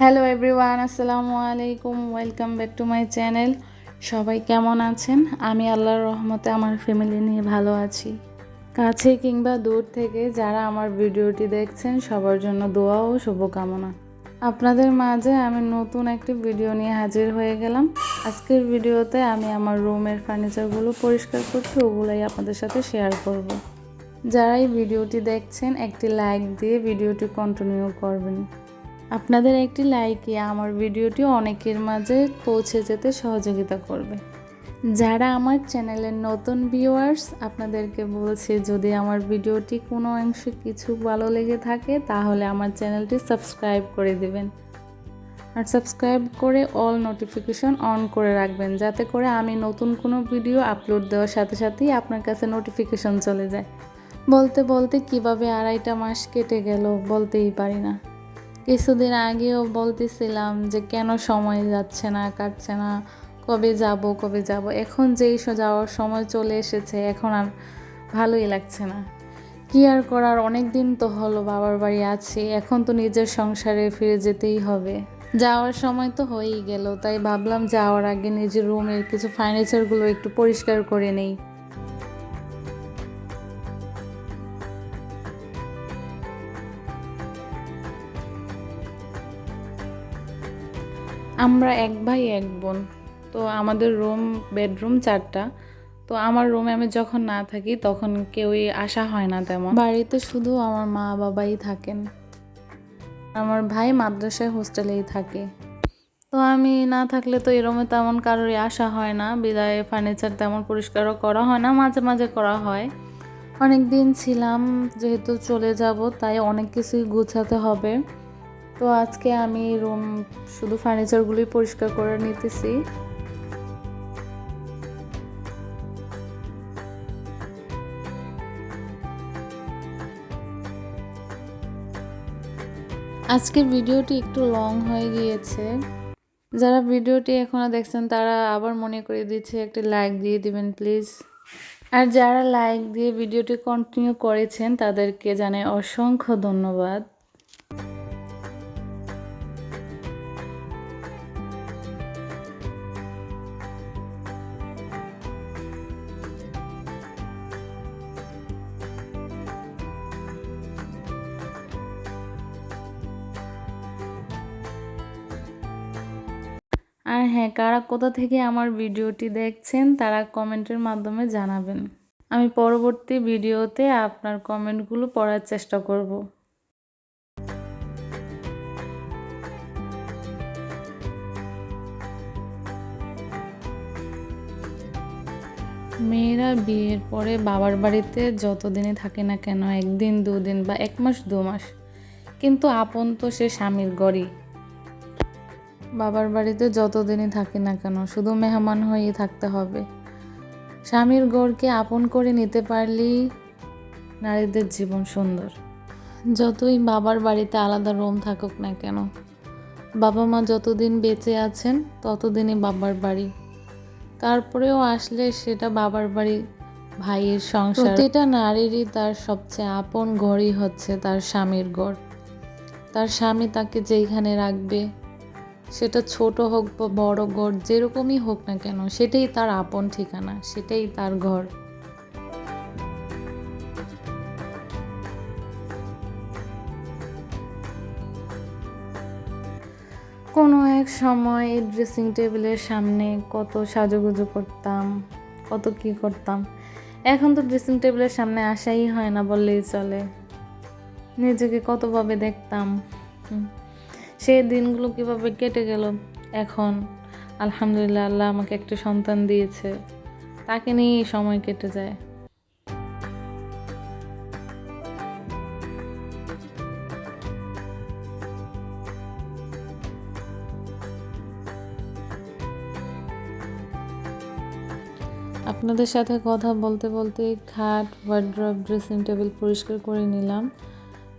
Hello everyone, আসসালামু আলাইকুম। Welcome back to my channel. সবাই কেমন আছেন? আমি আল্লাহর রহমতে আমার ফ্যামিলি নিয়ে ভালো আছি। কাছে কিংবা দূর থেকে যারা আমার ভিডিওটি দেখছেন সবার জন্য দোয়া ও শুভকামনা। আপনাদের মাঝে আমি নতুন একটি ভিডিও নিয়ে হাজির হয়ে গেলাম। আজকের ভিডিওতে আমি আমার রুমের ফার্নিচারগুলো পরিষ্কার করছি, ওগুলাই আপনাদের সাথে শেয়ার করব। যারাই ভিডিওটি দেখছেন একটি লাইক দিয়ে ভিডিওটি কন্টিনিউ করবেন। আপনাদের একটি লাইকই আমার ভিডিওটি অনেকের মাঝে পৌঁছে যেতে সহযোগিতা করবে। যারা আমার চ্যানেলের নতুন ভিউয়ার্স, আপনাদেরকে বলছি যদি আমার ভিডিওটি কোনো অংশে কিছু ভালো লেগে থাকে তাহলে আমার চ্যানেলটি সাবস্ক্রাইব করে দিবেন। আর সাবস্ক্রাইব করে অল নোটিফিকেশন অন করে রাখবেন, যাতে করে আমি নতুন কোনো ভিডিও আপলোড দেওয়ার সাথে সাথেই আপনার কাছে নোটিফিকেশন চলে যায়। বলতে বলতে কিভাবে 2.5টা মাস কেটে গেল বলতেই পারি না। কিছুদিন আগেও বলতেছিলাম যে কেন সময় যাচ্ছে না, কাটছে না, কবে যাব। এখন যেই যাওয়ার সময় চলে এসেছে, এখন আর ভালোই লাগছে না। কি আর করার, অনেক দিন তো হলো বাবার বাড়ি আছি, এখন তো নিজের সংসারে ফিরে যেতেই হবে। যাওয়ার সময় তো হয়েই গেল, তাই ভাবলাম যাওয়ার আগে নিজের রুমের কিছু ফার্নিচারগুলো একটু পরিষ্কার করে নেই। আমরা এক ভাই এক বোন, তো আমাদের বেডরুম 4টা। তো আমার রুমে আমি যখন না থাকি তখন কেউই আসা হয় না তেমন, বাড়িতে শুধু আমার মা বাবাই থাকেন। আমার ভাই মাদ্রাসায় হোস্টেলেই থাকে। তো আমি না থাকলে তো এই রুমে তেমন কারোরই আসা হয় না, বিদায় ফার্নিচার তেমন পরিষ্কারও করা হয় না, মাঝে মাঝে করা হয়। অনেক দিন ছিলাম, যেহেতু চলে যাব তাই অনেক কিছুই গুছাতে হবে। তো আজকে আমি রুম শুধু ফার্নিচারগুলোই পরিষ্কার করে নিতেছি। আজকের ভিডিওটি একটু লং হয়ে গিয়েছে। যারা ভিডিওটি এখনো দেখছেন তারা আবার মনে করে দিচ্ছে একটি লাইক দিয়ে দিবেন প্লিজ। আর যারা লাইক দিয়ে ভিডিওটি কন্টিনিউ করেছেন তাদেরকে জানাই অসংখ্য ধন্যবাদ। আর হ্যাঁ, কারা কোথা থেকে আমার ভিডিওটি দেখছেন তারা কমেন্টের মাধ্যমে জানাবেন। আমি পরবর্তী ভিডিওতে আপনার কমেন্টগুলো পড়ার চেষ্টা করব। মেয়েরা বিয়ের পরে বাবার বাড়িতে যতদিনই থাকে না কেন, 1 দিন 2 দিন বা 1 মাস 2 মাস, কিন্তু আপন তো সে স্বামীর ঘরই। বাবার বাড়িতে যতদিনই থাকি না কেন শুধু মেহমান হয়েই থাকতে হবে। স্বামীর ঘরকে আপন করে নিতে পারলেই নারীদের জীবন সুন্দর। যতই বাবার বাড়িতে আলাদা রুম থাকুক না কেন, বাবা মা যতদিন বেঁচে আছেন ততদিনই বাবার বাড়ি। তারপরেও আসলে সেটা বাবার বাড়ি, ভাইয়ের সংসার। প্রতিটা নারীরই তার সবচেয়ে আপন ঘরই হচ্ছে তার স্বামীর ঘর। তার স্বামী তাকে যেইখানে রাখবে, সেটা ছোট হোক বা বড় ঘর, যেরকমই হোক না কেন, সেটাই তার আপন ঠিকানা, সেটাই তার ঘর। কোনো এক সময় এই ড্রেসিং টেবিলের সামনে কত সাজুগুজু করতাম, কত কি করতাম। এখন তো ড্রেসিং টেবিলের সামনে আসাই হয় না বললেই চলে। নিজেকে কতভাবে দেখতাম, সেই দিনগুলো কিভাবে কেটে গেল। এখন আলহামদুলিল্লাহ, আল্লাহ আমাকে একটা সন্তান দিয়েছে, তাকে নিয়েই সময় কেটে যায়। আপনাদের সাথে কথা বলতে বলতে খাট, ওয়ার্ড্রব, ড্রেসিং টেবিল পরিষ্কার করে নিলাম।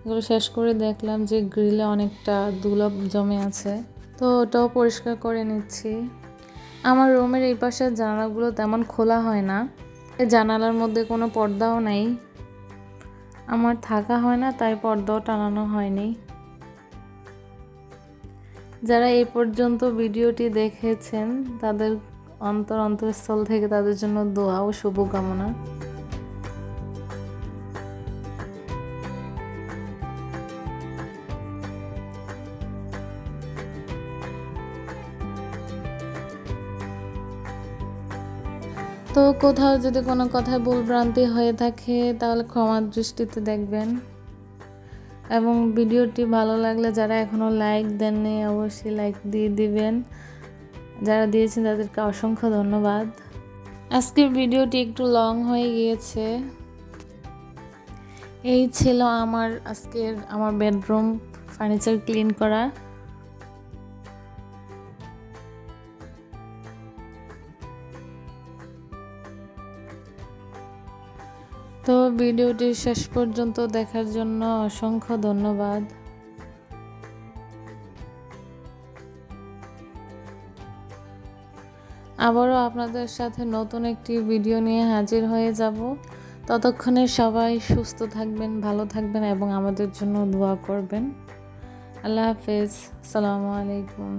এগুলো শেষ করে দেখলাম যে গ্রিলে অনেকটা ধুলো জমে আছে, তো ওটাও পরিষ্কার করে নিচ্ছি। আমার রুমের এই পাশের জানালাগুলো তেমন খোলা হয় না, জানালার মধ্যে কোনো পর্দাও নাই, আমার থাকা হয় না তাই পর্দাও টানানো হয়নি। যারা এই পর্যন্ত ভিডিওটি দেখেছেন তাদের অন্তরস্থল থেকে তাদের জন্য দোয়া ও শুভকামনা। তো কোথাও যদি কোনো কথায় ভুলভ্রান্তি হয়ে থাকে তাহলে ক্ষমার দৃষ্টিতে দেখবেন, এবং ভিডিওটি ভালো লাগলে যারা এখনও লাইক দেননি অবশ্যই লাইক দিয়ে দিবেন। যারা দিয়েছেন তাদেরকে অসংখ্য ধন্যবাদ। আজকের ভিডিওটি একটু লং হয়ে গিয়েছে। এই ছিল আমার বেডরুম ফার্নিচার ক্লিন করা। তো ভিডিওটি শেষ পর্যন্ত দেখার জন্য অসংখ্য ধন্যবাদ। আবারও আপনাদের সাথে নতুন একটি ভিডিও নিয়ে হাজির হয়ে যাব। ততক্ষণে সবাই সুস্থ থাকবেন, ভালো থাকবেন এবং আমাদের জন্য দোয়া করবেন। আল্লাহ হাফেজ। আসসালামু আলাইকুম।